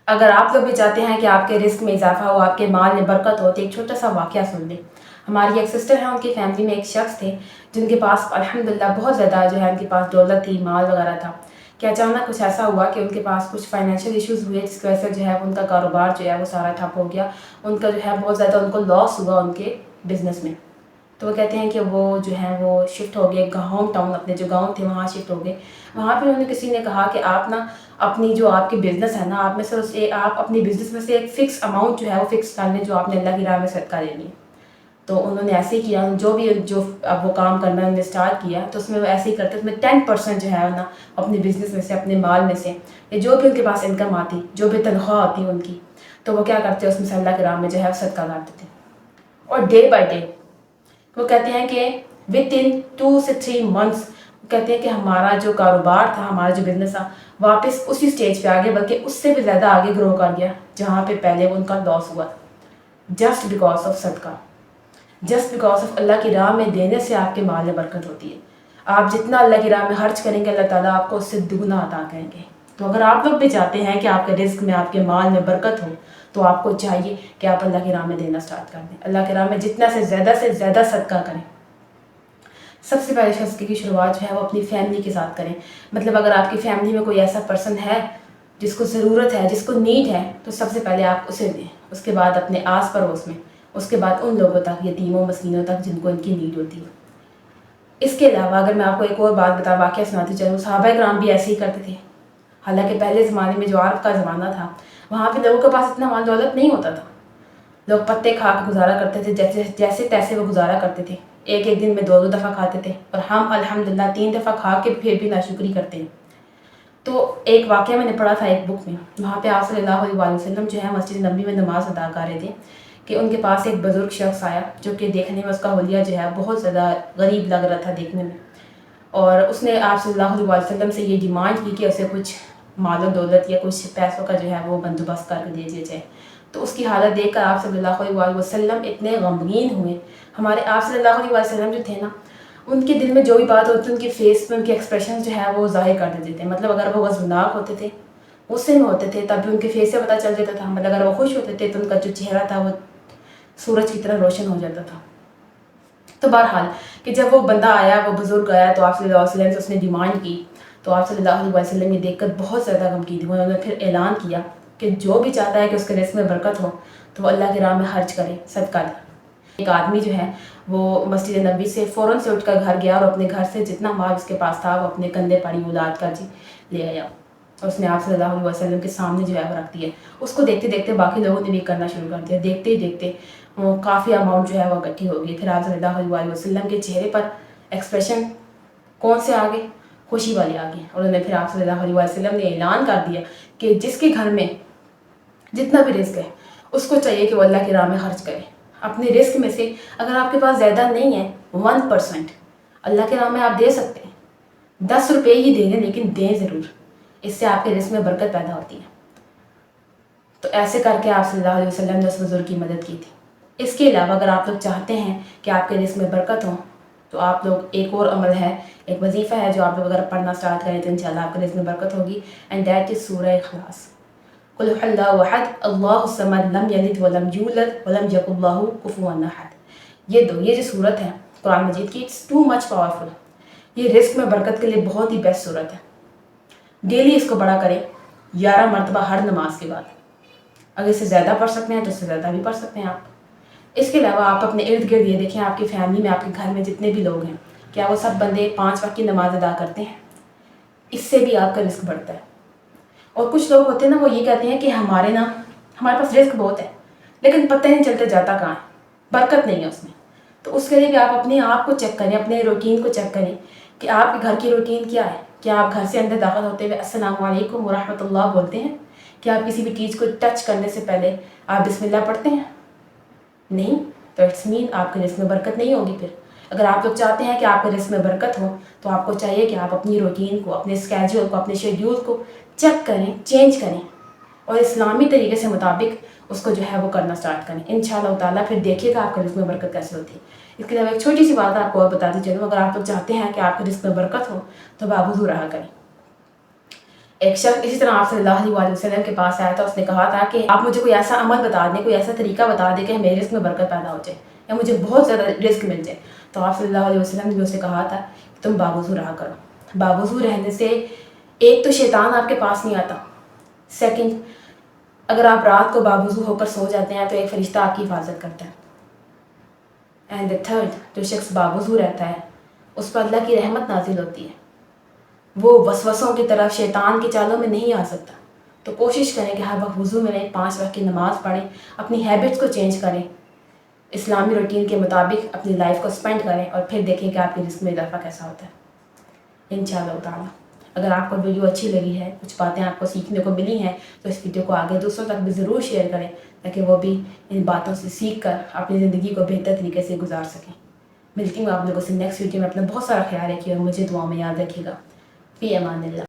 اگر آپ لوگ بھی چاہتے ہیں کہ آپ کے رزق میں اضافہ ہو، آپ کے مال میں برکت ہو، تو ایک چھوٹا سا واقعہ سن لیں۔ ہماری ایک سسٹر ہیں، ان کی فیملی میں ایک شخص تھے جن کے پاس الحمدللہ بہت زیادہ جو ہے ان کے پاس دولت تھی، مال وغیرہ تھا، کہ اچانک کچھ ایسا ہوا کہ ان کے پاس کچھ فائنینشیل ایشوز ہوئے، جس کی وجہ سے جو ہے ان کا کاروبار جو ہے وہ سارا ٹھپ ہو گیا۔ ان کا جو ہے بہت زیادہ ان کو لاس ہوا ان کے بزنس میں۔ تو وہ کہتے ہیں کہ وہ جو ہے وہ شفٹ ہو گئے ہوم ٹاؤن، اپنے جو گاؤں تھے وہاں شفٹ ہو گئے۔ وہاں پہ انہوں نے کسی نے کہا کہ آپ نا اپنی جو آپ کی بزنس ہے نا، آپ میں سے آپ اپنی بزنس میں سے ایک فکس اماؤنٹ جو ہے وہ فکس کر لیں، جو آپ نے اللہ کی راہ میں صدقہ دینی ہے۔ تو انہوں نے ایسے ہی کیا، جو اب وہ کام کرنا انہوں نے اسٹارٹ کیا، تو اس میں وہ ایسے ہی کرتے، اس میں 10% جو ہے نا اپنی بزنس میں سے، اپنے مال میں سے، یا جو بھی ان کے پاس انکم آتی، جو بھی تنخواہ آتی ان کی، تو وہ کیا کرتے اس میں سے اللہ کی راہ میں جو ہے صدقہ کرتے تھے۔ اور ڈے بائی ڈے وہ کہتے ہیں کہ ود ان 2 سے 3 منتھس کہتے ہیں کہ ہمارا جو کاروبار تھا، ہمارا جو بزنس تھا، واپس اسی سٹیج پہ آگے، بلکہ اس سے بھی زیادہ آگے گرو کر گیا جہاں پہ پہلے ان کا لاس ہوا تھا، جسٹ بیکاز آف صدقہ، جسٹ بیکاز آف اللہ کی راہ میں دینے سے آپ کے مال میں برکت ہوتی ہے۔ آپ جتنا اللہ کی راہ میں خرچ کریں گے، اللہ تعالیٰ آپ کو اس سے دگنا عطا کریں گے۔ تو اگر آپ لوگ بھی چاہتے ہیں کہ آپ کے رزق میں، آپ کے مال میں برکت ہو، تو آپ کو چاہیے کہ آپ اللہ کی راہ میں دینا سٹارٹ کر دیں، اللہ کی راہ میں جتنا سے زیادہ صدقہ کریں۔ سب سے پہلے صدقے کی شروعات جو ہے وہ اپنی فیملی کے ساتھ کریں۔ مطلب اگر آپ کی فیملی میں کوئی ایسا پرسن ہے جس کو ضرورت ہے، جس کو نیڈ ہے، تو سب سے پہلے آپ اسے دیں، اس کے بعد اپنے آس پڑوس میں، اس کے بعد ان لوگوں تک، یتیموں مسکینوں تک جن کو ان کی نیڈ ہوتی ہے۔ اس کے علاوہ اگر میں آپ کو ایک اور بات واقعہ سناتی چلوں، صحابہ کرام بھی ایسے ہی کرتے تھے۔ حالانکہ پہلے زمانے میں جو عرب کا زمانہ تھا، وہاں پہ لوگوں کے پاس اتنا مال دولت نہیں ہوتا تھا، لوگ پتے کھا کے گزارا کرتے تھے، جیسے تیسے وہ گزارا کرتے تھے، ایک دن میں 2 دفعہ کھاتے تھے، اور ہم الحمدللہ 3 دفعہ کھا کے پھر بھی ناشکری کرتے ہیں۔ تو ایک واقعہ میں نے پڑھا تھا ایک بک میں، وہاں پہ آپ صلی اللہ علیہ وسلم جو ہے مسجد نبوی میں نماز ادا کر رہے تھے، کہ ان کے پاس ایک بزرگ شخص آیا جو کہ دیکھنے میں اس کا حلیہ جو ہے بہت زیادہ غریب لگ رہا تھا دیکھنے میں، اور اس نے آپ صلی اللہ علیہ وسلم سے یہ ڈیمانڈ کی کہ اسے کچھ مال و دولت یا کچھ پیسوں کا جو ہے وہ بندوبست کر کے دے دیا جائے۔ تو اس کی حالت دیکھ کر آپ صلی اللہ علیہ وسلم اتنے غمگین ہوئے۔ ہمارے آپ صلی اللہ علیہ وسلم جو تھے نا، ان کے دل میں جو بھی بات ہوتی ان کے فیس پہ ان کے ایکسپریشن جو ہے وہ ظاہر کر دیتے تھے۔ مطلب اگر وہ غضبناک ہوتے تھے، غصے میں ہوتے تھے، تب بھی ان کے فیس سے پتہ چل جاتا تھا، مطلب اگر وہ خوش ہوتے تھے تو ان کا جو چہرہ تھا وہ سورج کی طرح روشن ہو جاتا تھا۔ تو بہرحال کہ جب وہ بندہ آیا، وہ بزرگ آیا، تو آپ صلی اللہ علیہ وسلم سے اس نے ڈیمانڈ کی، تو آپ صلی اللہ علیہ وسلم یہ دیکھ کر بہت زیادہ غمگین ہوئے۔ انہوں نے پھر اعلان کیا کہ جو بھی چاہتا ہے کہ اس کے رزق میں برکت ہو، تو وہ اللہ کی راہ میں خرچ کرے، صدقہ دے۔ ایک آدمی جو ہے وہ مسجد نبوی سے فوراً سے اٹھ کر گھر گیا، اور اپنے گھر سے جتنا مال اس کے پاس تھا وہ اپنے کندھے پاڑی اولاد کا جی لے آیا، اور اس نے آپ صلی اللہ علیہ وسلم کے سامنے جو ہے وہ رکھ دیا۔ اس کو دیکھتے دیکھتے باقی لوگوں نے بھی کرنا شروع کر دیا، دیکھتے ہی دیکھتے وہ کافی اماؤنٹ جو ہے وہ اکٹھی ہو گئی۔ پھر آپ صلی اللہ علیہ وسلم کے چہرے پر ایکسپریشن کون سے آ گئے؟ خوشی والے آ گئے، اور انہوں نے پھر آپ صلی اللہ علیہ وسلم نے اعلان کر دیا کہ جس کے گھر میں جتنا بھی رزق ہے اس کو چاہیے کہ وہ اللہ کی راہ میں خرچ کرے۔ اپنے رزق میں سے اگر آپ کے پاس زیادہ نہیں ہے، 1% اللہ کی راہ میں آپ دے سکتے ہیں، 10 روپے ہی دیں گے لیکن دیں ضرور، اس سے آپ کے رزق میں برکت پیدا ہوتی ہے۔ تو ایسے کر کے آپ صلی اللہ علیہ وسلم نے اس بزرگ کی مدد کی تھی۔ اس کے علاوہ اگر آپ لوگ چاہتے ہیں کہ آپ کے رزق میں برکت ہو، تو آپ لوگ ایک اور عمل ہے، ایک وظیفہ ہے جو آپ لوگ اگر پڑھنا اسٹارٹ کریں تو انشاءاللہ آپ کے رزق میں برکت ہوگی، اینڈ دیٹ از سورہ اخلاص۔ قل هو اللہ احد اللہ الصمد لم یلد ولم یولد ولم یکن لہ کفوا احد۔ یہ جو صورت ہے قرآن مجید کی، اٹس ٹو مچ پاورفل۔ یہ رزق میں برکت کے لیے بہت ہی بیسٹ صورت ہے۔ ڈیلی اس کو پڑھا کریں، 11 مرتبہ ہر نماز کے بعد۔ اگر اس سے زیادہ پڑھ سکتے ہیں تو اس سے زیادہ بھی پڑھ سکتے ہیں آپ۔ اس کے علاوہ آپ اپنے ارد گرد یہ دیکھیں، آپ کی فیملی میں، آپ کے گھر میں جتنے بھی لوگ ہیں، کیا وہ سب بندے 5 وقت کی نماز ادا کرتے ہیں؟ اس سے بھی آپ کا رزق بڑھتا ہے۔ اور کچھ لوگ ہوتے ہیں نا، وہ یہ کہتے ہیں کہ ہمارے پاس رزق بہت ہے لیکن پتہ نہیں چلتا جاتا کہاں ہے، برکت نہیں ہے اس میں۔ تو اس کے لیے بھی آپ اپنے آپ کو چیک کریں، اپنے روٹین کو چیک کریں کہ آپ کے گھر کی روٹین کیا ہے۔ کیا آپ گھر سے اندر داخل ہوتے ہوئے السلام علیکم ورحمۃ اللہ بولتے ہیں؟ کیا آپ کسی بھی چیز کو ٹچ کرنے سے پہلے آپ بسم اللہ پڑھتے ہیں؟ نہیں، تو اٹس مین آپ کے رزق میں برکت نہیں ہوگی۔ پھر اگر آپ لوگ چاہتے ہیں کہ آپ کے رزق میں برکت ہو، تو آپ کو چاہیے کہ آپ اپنی روٹین کو، اپنے اسکیجول کو، اپنے شیڈیول کو چیک کریں، چینج کریں، اور اسلامی طریقے سے مطابق اس کو جو ہے وہ کرنا سٹارٹ کریں۔ انشاءاللہ تعالیٰ پھر دیکھیے گا آپ کے رزق میں برکت کیسے ہوتی ہے۔ اس کے علاوہ ایک چھوٹی سی بات آپ کو اور بتاتی چلوں، اگر آپ لوگ چاہتے ہیں کہ آپ کے رزق میں برکت ہو تو باوضو رہا کریں۔ ایک شخص اسی طرح آپ صلی اللہ علیہ وسلم کے پاس آیا تھا. اس نے کہا تھا کہ آپ مجھے کوئی ایسا عمل بتا دیں, کوئی ایسا طریقہ بتا دیں کہ میرے رزق میں برکت پیدا ہو جائے یا مجھے بہت زیادہ رزق مل جائے. تو آپ صلی اللہ علیہ وسلم نے بھی اسے کہا تھا کہ تم باوضو رہا کرو. باوضو رہنے سے ایک تو شیطان آپ کے پاس نہیں آتا, سیکنڈ اگر آپ رات کو باوضو ہو کر سو جاتے ہیں تو ایک فرشتہ آپ کی حفاظت کرتا ہے. اینڈ دا تھرڈ, جو شخص باوضو رہتا ہے اس پر اللہ کی رحمت نازل ہوتی ہے, وہ وسوسوں کی طرف شیطان کی چالوں میں نہیں آ سکتا. تو کوشش کریں کہ ہر وقت وضو میں رہیں, 5 وقت کی نماز پڑھیں, اپنی ہیبٹس کو چینج کریں, اسلامی روٹین کے مطابق اپنی لائف کو اسپینڈ کریں اور پھر دیکھیں کہ آپ کی رزق میں اضافہ کیسا ہوتا ہے انشاءاللہ تعالیٰ. اگر آپ کو ویڈیو اچھی لگی ہے, کچھ باتیں آپ کو سیکھنے کو ملی ہیں, تو اس ویڈیو کو آگے دوسروں تک بھی ضرور شیئر کریں تاکہ وہ بھی ان باتوں سے سیکھ کر اپنی زندگی کو بہتر طریقے سے گزار سکیں. ملتی ہوں آپ لوگوں سے نیکسٹ ویڈیو میں. اپنا بہت سارا خیال رکھیے اور مجھے دعاؤں میں یاد رکھیے گا. فی امان اللہ.